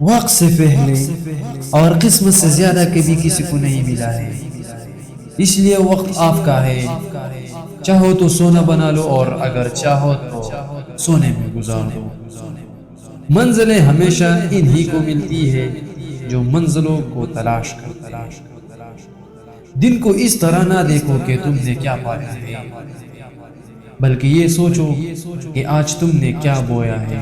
وقت سے پہلے اور قسمت سے زیادہ کبھی کسی کو نہیں ملا ہے، اس لیے وقت آپ کا ہے۔ چاہو تو سونا بنا لو اور اگر چاہو تو سونے میں گزار دو۔ منزلیں ہمیشہ انہی کو ملتی ہے جو منزلوں کو تلاش کرتے ہیں۔ دن کو اس طرح نہ دیکھو کہ تم نے کیا پایا ہے، بلکہ یہ سوچو کہ آج تم نے کیا بویا ہے۔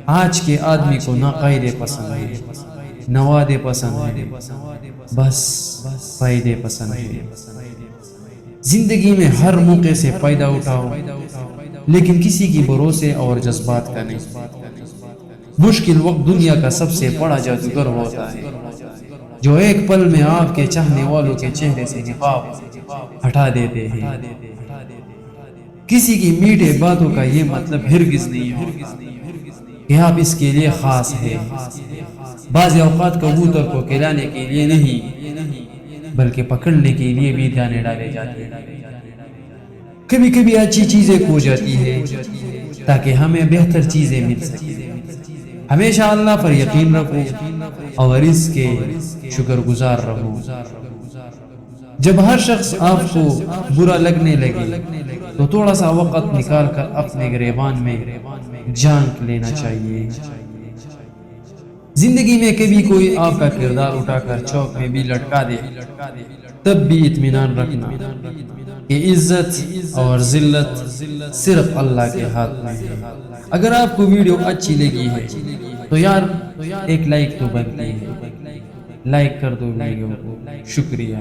آج کے آدمی کو نہ قاعدے پسند ہے، نہ وعدے پسند ہے، بس فائدے پسند ہے۔ زندگی میں ہر موقع سے فائدہ اٹھاؤ، لیکن کسی کی بھروسے اور جذبات کا نہیں۔ مشکل وقت دنیا کا سب سے بڑا جادوگر ہوتا ہے، جو ایک پل میں آپ کے چاہنے والوں کے چہرے سے نقاب ہٹا دیتے ہیں۔ کسی کی میٹھے باتوں کا یہ مطلب ہرگز نہیں ہوتا کہ آپ اس کے لیے خاص ہیں۔ بعض اوقات کبوتر کو کھلانے کے لیے نہیں بلکہ پکڑنے کے لیے بھی دانے ڈالے جاتے ہیں۔ کبھی کبھی اچھی چیزیں کھو جاتی ہیں تاکہ ہمیں بہتر چیزیں مل سکیں۔ ہمیشہ اللہ پر یقین رکھو اور اس کے شکر گزار رہو۔ جب ہر شخص آپ کو برا لگنے لگے تو تھوڑا سا وقت نکال کر اپنے گریبان میں جھانک لینا چاہیے۔ زندگی میں کبھی کوئی آپ کا کردار اٹھا کر چوک میں بھی لٹکا دے، تب بھی اطمینان رکھنا کہ عزت اور ذلت صرف اللہ کے ہاتھ میں ہے۔ اگر آپ کو ویڈیو اچھی لگی ہے تو یار ایک لائک تو بنتی ہے، لائک کر دو ویڈیو کو۔ شکریہ۔